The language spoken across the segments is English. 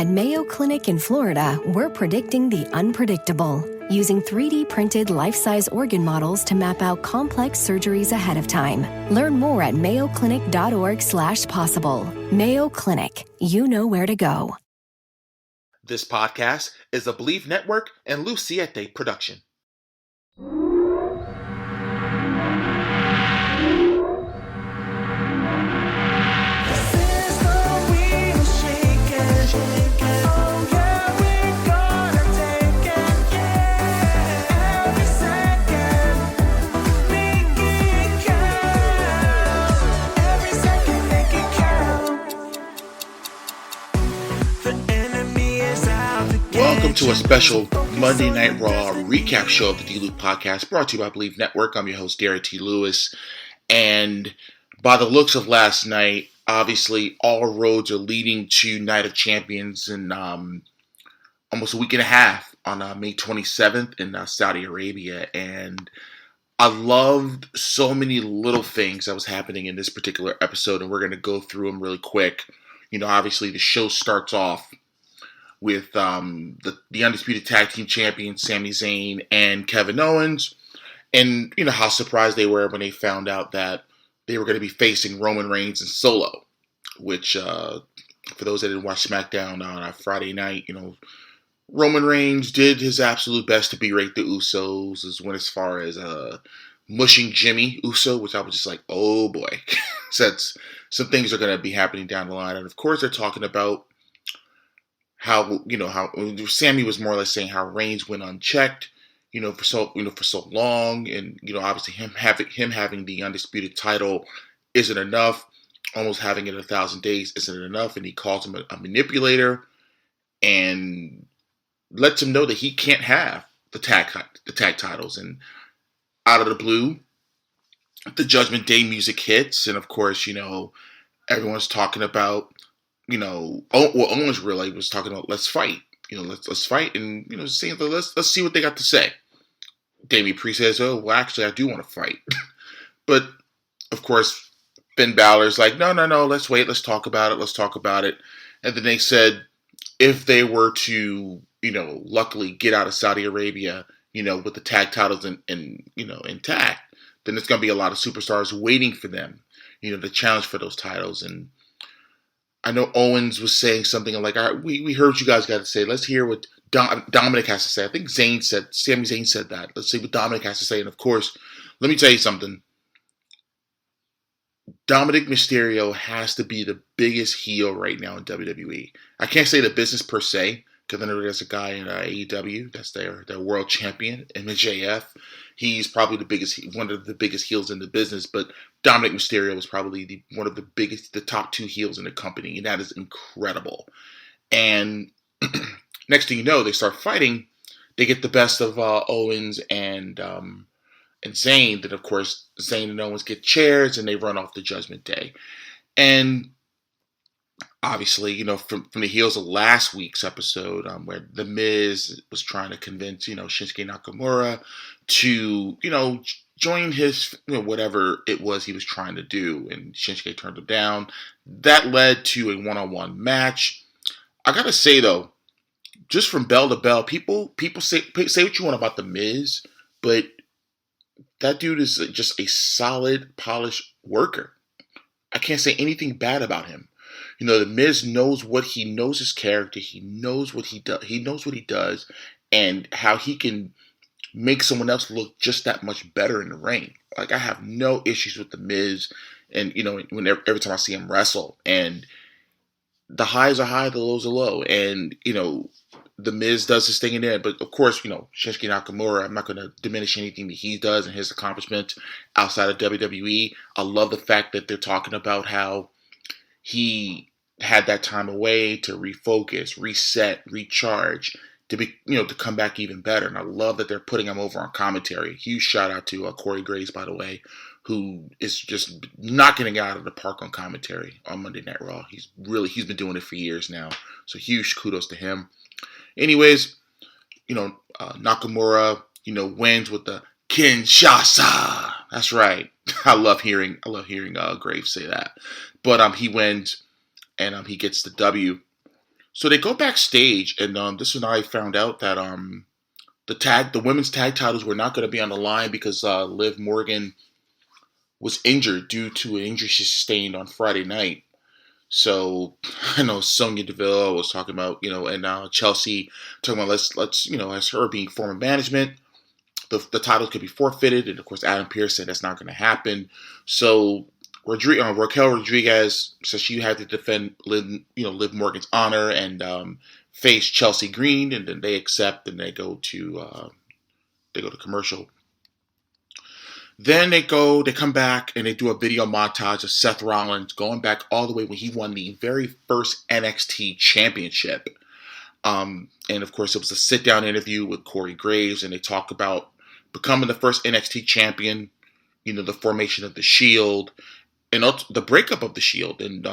At Mayo Clinic in Florida, we're predicting the unpredictable, using 3D printed life-size organ models to map out complex surgeries ahead of time. Learn more at mayoclinic.org/possible. Mayo Clinic, you know where to go. This podcast is a Believe Network and Siete production. Welcome to a special Monday Night Raw recap show of the D-Loop podcast brought to you by Believe Network. I'm your host, Derrick T. Lewis. And by the looks of last night, obviously all roads are leading to Night of Champions in almost a week and a half on May 27th in Saudi Arabia. And I loved so many little things that was happening in this particular episode, and we're going to go through them really quick. You know, obviously the show starts off with the Undisputed Tag Team Champions, Sami Zayn and Kevin Owens. And, you know, how surprised they were when they found out that they were going to be facing Roman Reigns and Solo, which, for those that didn't watch SmackDown on Friday night, you know, Roman Reigns did his absolute best to berate the Usos, as far as mushing Jimmy Uso, which I was just like, oh boy. So that's, some things are going to be happening down the line. And of course, they're talking about how Sammy was more or less saying how Reigns went unchecked, for so long, and obviously him having the undisputed title isn't enough. Almost having it 1,000 days isn't enough, and he calls him a manipulator, and lets him know that he can't have the tag titles. And out of the blue, the Judgment Day music hits, and of course, everyone's talking about. Owens really was talking about let's fight. Let's fight, and saying let's see what they got to say. Damian Priest says, "Oh, well, actually, I do want to fight," but of course, Finn Balor's like, "No, let's wait. Let's talk about it." And then they said, if they were to, luckily get out of Saudi Arabia, with the tag titles intact, then there's going to be a lot of superstars waiting for them, to challenge for those titles. And I know Owens was saying something like, all right, we heard what you guys got to say. Let's hear what Dominic has to say. I think Sami Zayn said that. Let's see what Dominic has to say. And of course, let me tell you something. Dominic Mysterio has to be the biggest heel right now in WWE. I can't say the business per se, because I know there's a guy in AEW that's their world champion, MJF. He's probably one of the biggest heels in the business, but Dominic Mysterio is probably one of the top two heels in the company, and that is incredible. And next thing you know, they start fighting. They get the best of Owens and Zayn. Then, of course, Zayn and Owens get chairs, and they run off the Judgment Day. And obviously, from the heels of last week's episode, where The Miz was trying to convince, Shinsuke Nakamura to, join his, whatever it was he was trying to do, and Shinsuke turned him down. That led to a one-on-one match. I gotta say, though, just from bell to bell, people say what you want about The Miz, but that dude is just a solid, polished worker. I can't say anything bad about him. The Miz knows his character. He knows what he does. He knows what he does, and how he can make someone else look just that much better in the ring. Like, I have no issues with The Miz, and every time I see him wrestle, and the highs are high, the lows are low, and The Miz does his thing in there. But of course, Shinsuke Nakamura, I'm not going to diminish anything that he does and his accomplishments outside of WWE. I love the fact that they're talking about how he had that time away to refocus, reset, recharge, to be, to come back even better. And I love that they're putting him over on commentary. Huge shout out to Corey Graves, by the way, who is just knocking it out of the park on commentary on Monday Night Raw. He's been doing it for years now. So huge kudos to him. Anyways, Nakamura, wins with the Kinshasa. That's right. I love hearing Graves say that. But he wins, and he gets the W. So they go backstage, and this is when I found out that the women's tag titles were not going to be on the line because Liv Morgan was injured due to an injury she sustained on Friday night. So I know Sonya Deville was talking about, and Chelsea talking about let's as her being former management, the titles could be forfeited, and of course Adam Pearce said that's not going to happen. So Raquel Rodriguez says she had to defend Liv Morgan's honor and face Chelsea Green, and then they accept, and they go to commercial. Then they come back and they do a video montage of Seth Rollins going back all the way when he won the very first NXT championship. And of course, it was a sit-down interview with Corey Graves, and they talk about becoming the first NXT champion, the formation of the Shield, and the breakup of the Shield, and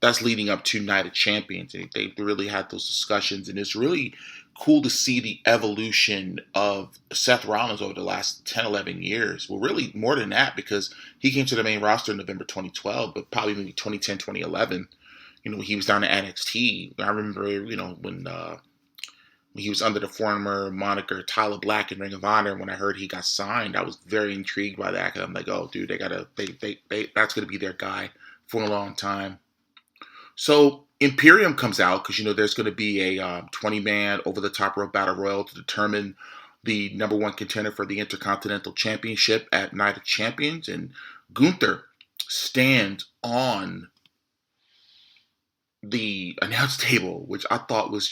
that's leading up to Night of Champions. They really had those discussions, and it's really cool to see the evolution of Seth Rollins over the last 10, 11 years. Well, really more than that, because he came to the main roster in November 2012, but probably maybe 2010, 2011, when he was down at NXT. I remember, when he was under the former moniker Tyler Black in Ring of Honor. When I heard he got signed, I was very intrigued by that. Cause I'm like, oh, dude, that's going to be their guy for a long time. So Imperium comes out because, there's going to be a 20-man over-the-top rope battle royal to determine the number one contender for the Intercontinental Championship at Night of Champions. And Gunther stands on the announce table, which I thought was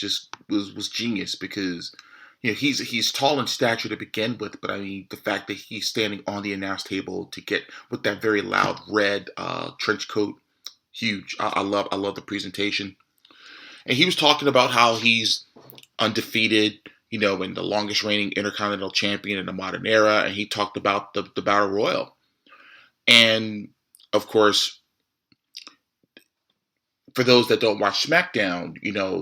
genius because he's tall in stature to begin with, but I mean the fact that he's standing on the announce table to get with that very loud red trench coat, huge. I love the presentation, and he was talking about how he's undefeated, and the longest reigning Intercontinental Champion in the modern era, and he talked about the Battle Royal, and of course, for those that don't watch SmackDown,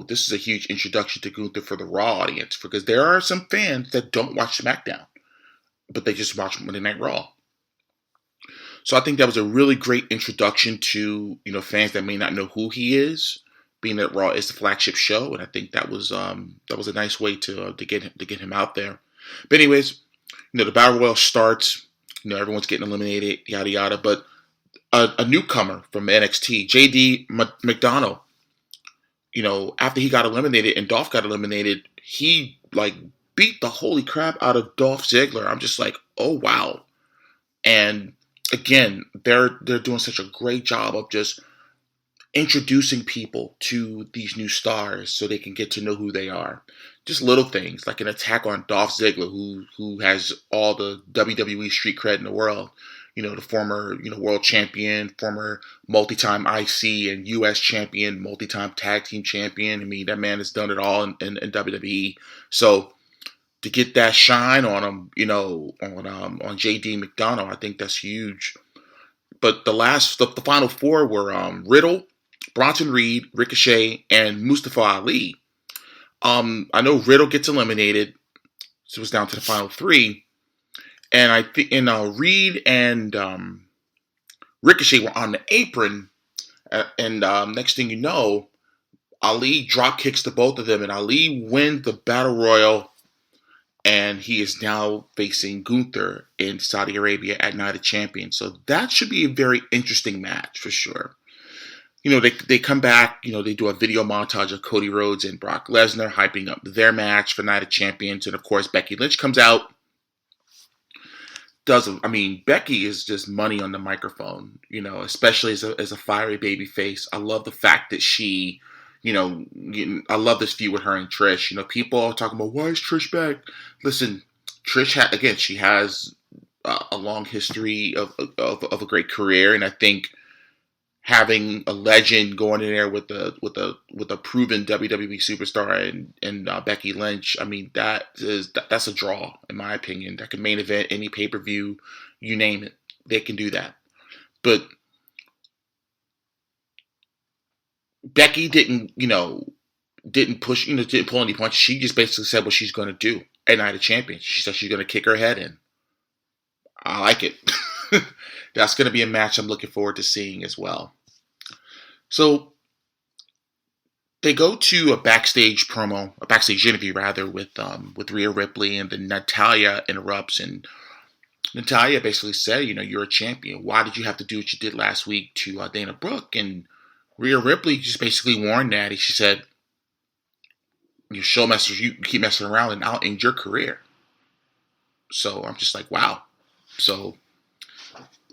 this is a huge introduction to Gunther for the Raw audience, because there are some fans that don't watch SmackDown, but they just watch Monday Night Raw. So I think that was a really great introduction to, fans that may not know who he is, being that Raw is the flagship show, and I think that was a nice way to get him out there. But anyways, the Battle Royal starts, everyone's getting eliminated, yada yada, but a newcomer from NXT, JD McDonough, after he got eliminated and Dolph got eliminated, he beat the holy crap out of Dolph Ziggler. I'm just like, oh wow. And again, they're doing such a great job of just introducing people to these new stars so they can get to know who they are. Just little things like an attack on Dolph Ziggler, who has all the WWE street cred in the world. The former, world champion, former multi-time IC and US champion, multi-time tag team champion. I mean, that man has done it all in WWE. So to get that shine on him, on JD McDonough, I think that's huge. But the final four were Riddle, Bronson Reed, Ricochet, and Mustafa Ali. I know Riddle gets eliminated, so it was down to the final three. And I think Reed and Ricochet were on the apron, and next thing you know, Ali drop kicks to both of them, and Ali wins the Battle Royal, and he is now facing Gunther in Saudi Arabia at Night of Champions. So that should be a very interesting match for sure. They come back, they do a video montage of Cody Rhodes and Brock Lesnar hyping up their match for Night of Champions, and of course Becky Lynch comes out. Becky is just money on the microphone, especially as a fiery baby face. I love the fact that she, I love this feud with her and Trish. People are talking about, why is Trish back? Listen, Trish, she has a long history of a great career, and I think having a legend going in there with a proven WWE superstar and Becky Lynch, I mean that's a draw in my opinion. That can main event any pay-per-view, you name it, they can do that. But Becky didn't push, didn't pull any punches. She just basically said what she's going to do at Night of Champions. She said she's going to kick her head in. I like it. That's going to be a match I'm looking forward to seeing as well. So they go to a backstage interview rather, with Rhea Ripley, and then Natalya interrupts, and Natalya basically said, you're a champion. Why did you have to do what you did last week to Dana Brooke? And Rhea Ripley just basically warned Natty. She said, you keep messing around and I'll end your career. So I'm just like, wow. So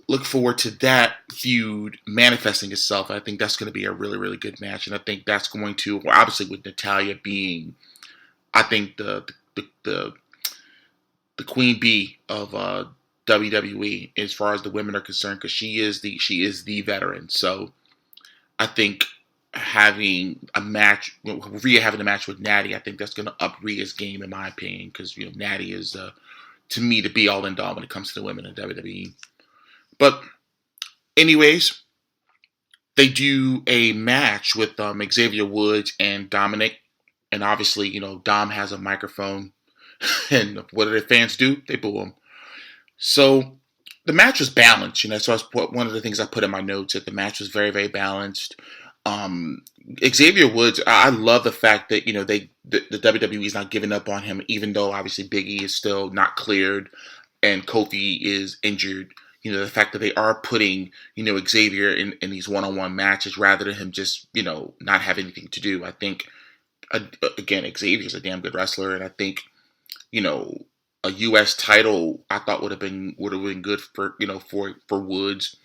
look forward to that feud manifesting itself. I think that's going to be a really, really good match. And I think that's going to, obviously with Natalya being, I think the queen bee of WWE as far as the women are concerned, because she is the veteran. So I think having a match, Rhea having a match with Natty, I think that's going to up Rhea's game in my opinion, because Natty is to me the be all end all when it comes to the women in WWE. But anyways, they do a match with Xavier Woods and Dominic, and obviously Dom has a microphone, and what do the fans do? They boo him. So the match was balanced, So one of the things I put in my notes that the match was very, very balanced. Xavier Woods, I love the fact that the WWE is not giving up on him, even though obviously Big E is still not cleared and Kofi is injured. The fact that they are putting Xavier in these one-on-one matches rather than him just not have anything to do. I think again, Xavier's a damn good wrestler, and I think a U.S. title I thought would have been good for for Woods.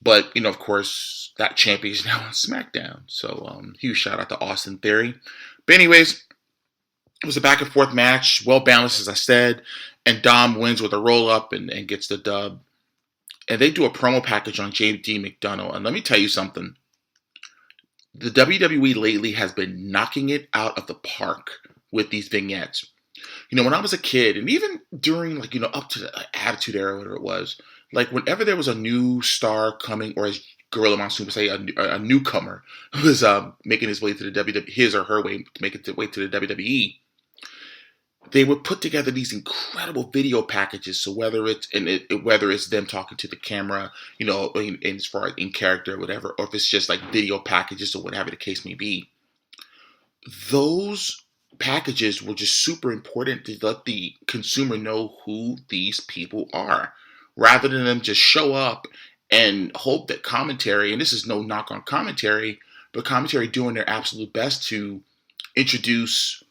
But, of course, that champion is now on SmackDown. So, huge shout out to Austin Theory. But anyways, it was a back and forth match. Well balanced, as I said. And Dom wins with a roll up and gets the dub. And they do a promo package on J.D. McDonough. And let me tell you something. The WWE lately has been knocking it out of the park with these vignettes. When I was a kid, and even during, up to the Attitude Era, whatever it was, whenever there was a new star coming, or as Gorilla Monsoon would say, a newcomer who was making his way to the WWE, his or her way to make it way to the WWE, they would put together these incredible video packages. So whether it's them talking to the camera, as far as in character or whatever, or if it's just video packages or whatever the case may be, those packages were just super important to let the consumer know who these people are, rather than them just show up and hope that commentary, and this is no knock on commentary, but commentary doing their absolute best to introduce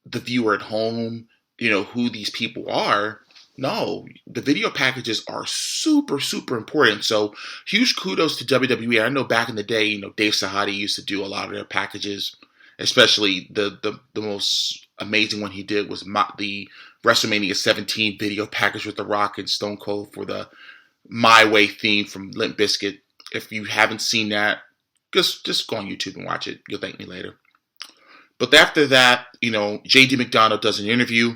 the viewer at home, who these people are. No, the video packages are super, super important. So huge kudos to WWE. I know back in the day, Dave Sahadi used to do a lot of their packages. Especially the most amazing one he did was the WrestleMania 17 video package with The Rock and Stone Cold for the My Way theme from Limp Bizkit. If you haven't seen that, just go on YouTube and watch it. You'll thank me later. But after that, J.D. McDonough does an interview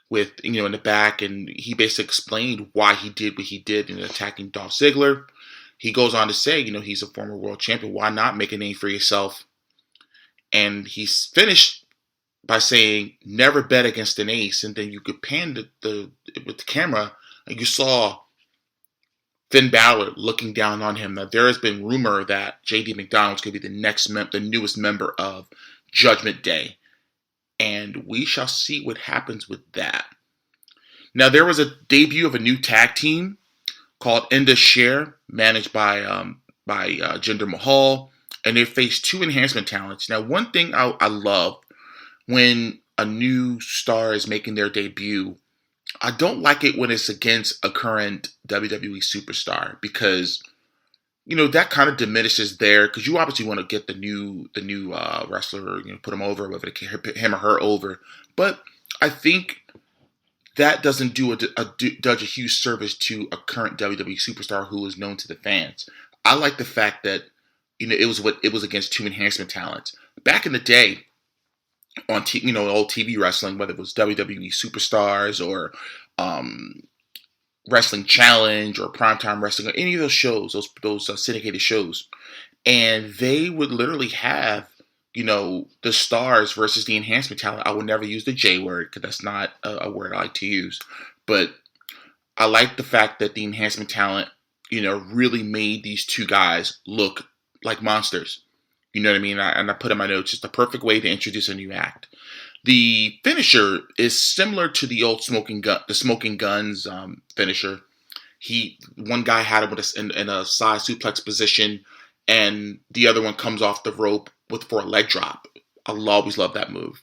with, in the back, and he basically explained why he did what he did in attacking Dolph Ziggler. He goes on to say, he's a former world champion. Why not make a name for yourself? And he's finished by saying, never bet against an ace. And then you could pan with the camera, and you saw Finn Balor looking down on him. Now, there has been rumor that J.D. McDonough's going to be the newest member of Judgment Day. And we shall see what happens with that. Now, there was a debut of a new tag team called Enda Share, managed by Jinder Mahal. And they face two enhancement talents. Now, one thing I love when a new star is making their debut, I don't like it when it's against a current WWE superstar, because that kind of diminishes because you obviously want to get the new wrestler, put him over, whether him or her over. But I think that doesn't do a huge service to a current WWE superstar who is known to the fans. I like the fact that it was against two enhancement talents. Back in the day, on old TV wrestling, whether it was WWE Superstars or Wrestling Challenge or Primetime Wrestling or any of those shows, those syndicated shows, and they would literally have the stars versus the enhancement talent. I would never use the J word because that's not a word I like to use, but I like the fact that the enhancement talent really made these two guys look like monsters. You know what I mean? And I put in my notes, it's the perfect way to introduce a new act. The finisher is similar to the old smoking guns finisher. One guy had him in a side suplex position, and the other one comes off the rope for a leg drop. I'll always love that move.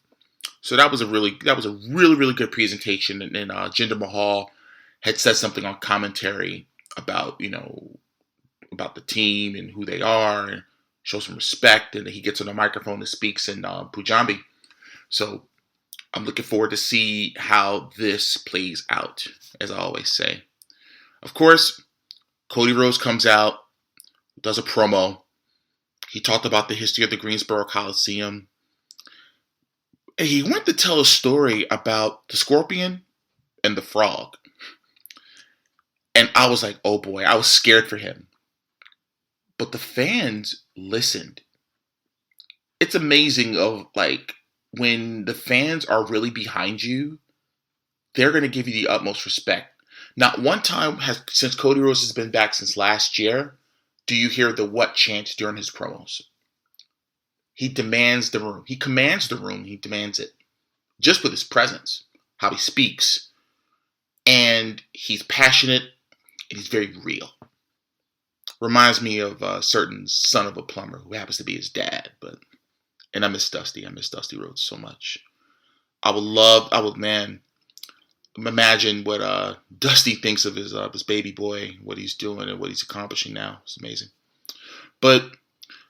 So that was a really really good presentation. And then Jinder Mahal had said something on commentary about about the team and who they are, and show some respect. And he gets on the microphone and speaks in Punjabi. So I'm looking forward to see how this plays out, as I always say. Of course, Cody Rhodes comes out, does a promo. He talked about the history of the Greensboro Coliseum. And he went to tell a story about the Scorpion and the Frog. And I was like, oh boy, I was scared for him. But the fans listened. It's amazing when the fans are really behind you, they're going to give you the utmost respect. Not one time since Cody Rhodes has been back since last year, do you hear the what chant during his promos. He demands the room. He commands the room. He demands it. Just with his presence, how he speaks. And he's passionate, and he's very real. Reminds me of a certain son of a plumber who happens to be his dad. And I miss Dusty. I miss Dusty Rhodes so much. Imagine what Dusty thinks of his baby boy, what he's doing and what he's accomplishing now. It's amazing. But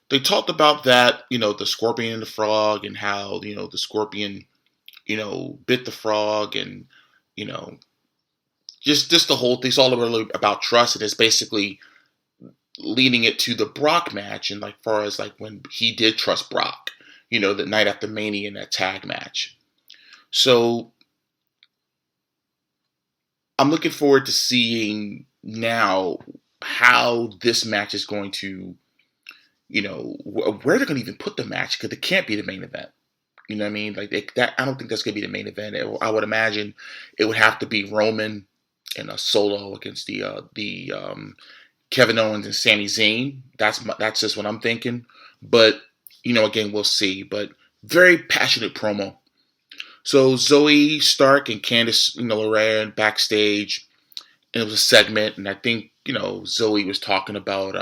they talked about that, the Scorpion and the Frog, and how, the Scorpion, bit the Frog, and, just the whole thing. It's all about trust, and it's basically leading it to the Brock match, and far as when he did trust Brock, the night after Mania in that tag match. So I'm looking forward to seeing now how this match is going to, where they're going to even put the match, because it can't be the main event. You know what I mean? I don't think that's going to be the main event. I would imagine it would have to be Roman in a solo against the Kevin Owens and Sami Zayn. That's just what I'm thinking. But again, we'll see. But very passionate promo. So Zoe Stark and Candice, LeRae backstage, and it was a segment, and I think Zoe was talking about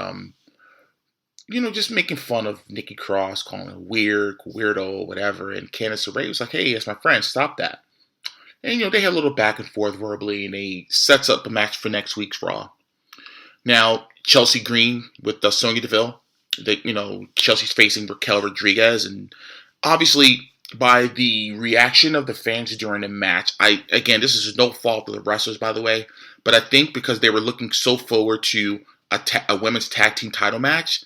just making fun of Nikki Cross, calling her weird, weirdo, whatever. And Candice LeRae was like, "Hey, that's my friend. Stop that." And they had a little back and forth verbally, and they sets up the match for next week's Raw. Now Chelsea Green with Sonya Deville. Chelsea's facing Raquel Rodriguez, and obviously by the reaction of the fans during the match, this is no fault of the wrestlers, by the way, but I think because they were looking so forward to a women's tag team title match,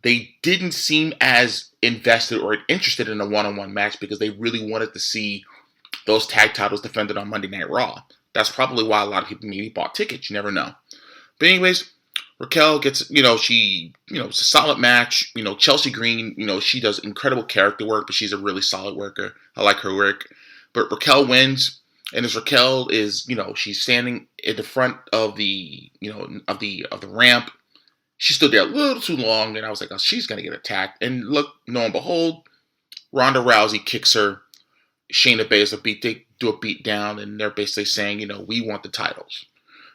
they didn't seem as invested or interested in a one-on-one match, because they really wanted to see those tag titles defended on Monday Night Raw. That's probably why a lot of people maybe bought tickets. You never know. But anyways, Raquel gets, it's a solid match. Chelsea Green, she does incredible character work, but she's a really solid worker. I like her work. But Raquel wins, and as Raquel is, she's standing at the front of the, of the ramp. She stood there a little too long, and I was like, oh, she's going to get attacked. And look, lo and behold, Ronda Rousey kicks her. Shayna Baszler they do a beat down, and they're basically saying, we want the titles.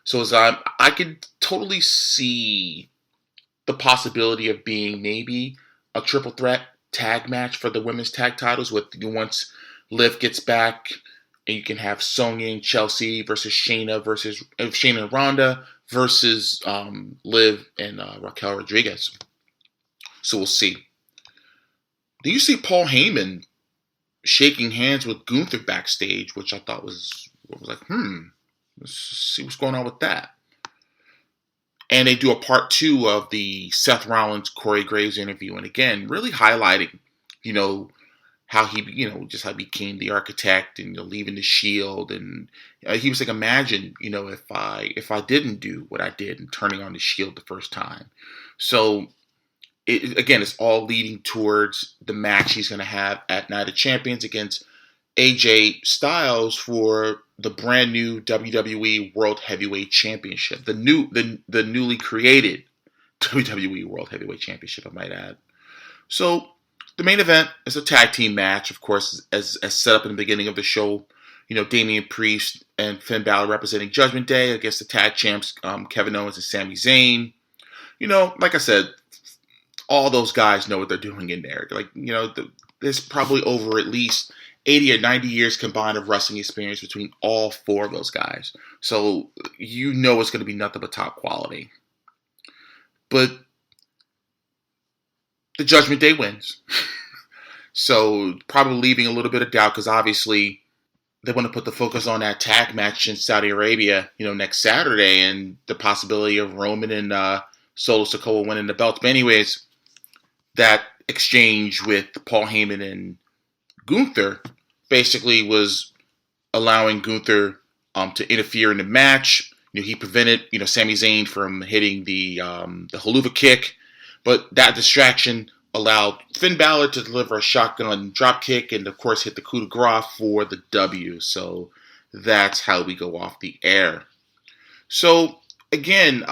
So as I could totally see the possibility of being maybe a triple threat tag match for the women's tag titles, with once Liv gets back, and you can have Sonya and Chelsea versus Shayna and Ronda versus Liv and Raquel Rodriguez. So we'll see. Do you see Paul Heyman shaking hands with Gunther backstage, which I thought was let's see what's going on with that. And they do a part 2 of the Seth Rollins Corey Graves interview, and again, really highlighting, how he, just how he became the architect, and leaving the Shield, and he was like, imagine, if I didn't do what I did and turning on the Shield the first time. So it's all leading towards the match he's going to have at Night of Champions against AJ Styles for the brand new WWE World Heavyweight Championship, the newly created WWE World Heavyweight Championship, I might add. So the main event is a tag team match, of course, as set up in the beginning of the show. Damian Priest and Finn Balor representing Judgment Day against the tag champs, Kevin Owens and Sami Zayn. Like I said, all those guys know what they're doing in there. There's probably over at least 80 or 90 years combined of wrestling experience between all four of those guys. So it's going to be nothing but top quality. But the Judgment Day wins. So probably leaving a little bit of doubt because obviously they want to put the focus on that tag match in Saudi Arabia, next Saturday, and the possibility of Roman and Solo Sikoa winning the belts. But anyways, that exchange with Paul Heyman and Gunther basically was allowing Gunther to interfere in the match. He prevented Sami Zayn from hitting the haluva kick, but that distraction allowed Finn Balor to deliver a shotgun drop kick and of course hit the coup de grace for the W. So that's how we go off the air. So again,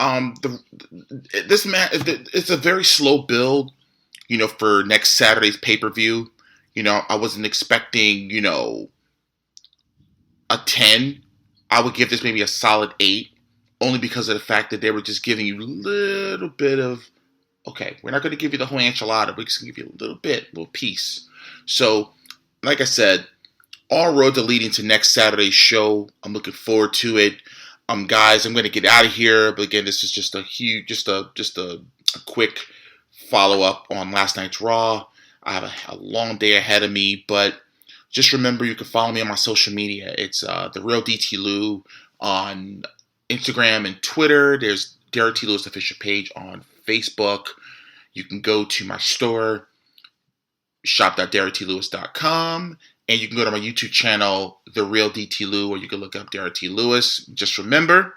this match, it's a very slow build, for next Saturday's pay-per-view. I wasn't expecting, a 10. I would give this maybe a solid 8, only because of the fact that they were just giving you a little bit of, okay, we're not going to give you the whole enchilada, we're just going to give you a little piece. So, like I said, all roads are leading to next Saturday's show. I'm looking forward to it. Guys, I'm going to get out of here, but again, this is just a quick follow-up on last night's Raw. I have a long day ahead of me, but just remember you can follow me on my social media. It's The Real DT Lew on Instagram and Twitter. There's Derrick T. Lewis official page on Facebook. You can go to my store, shop.derricklewis.com, and you can go to my YouTube channel, The Real DT Lew, or you can look up Derrick T. Lewis. Just remember,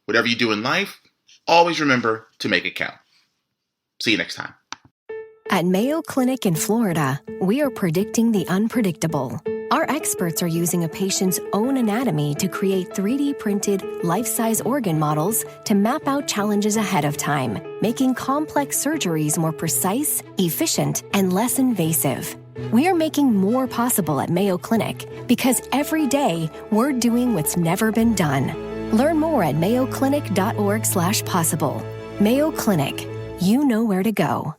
whatever you do in life, always remember to make it count. See you next time. At Mayo Clinic in Florida, we are predicting the unpredictable. Our experts are using a patient's own anatomy to create 3D printed, life-size organ models to map out challenges ahead of time, making complex surgeries more precise, efficient, and less invasive. We are making more possible at Mayo Clinic because every day we're doing what's never been done. Learn more at mayoclinic.org/possible. Mayo Clinic. You know where to go.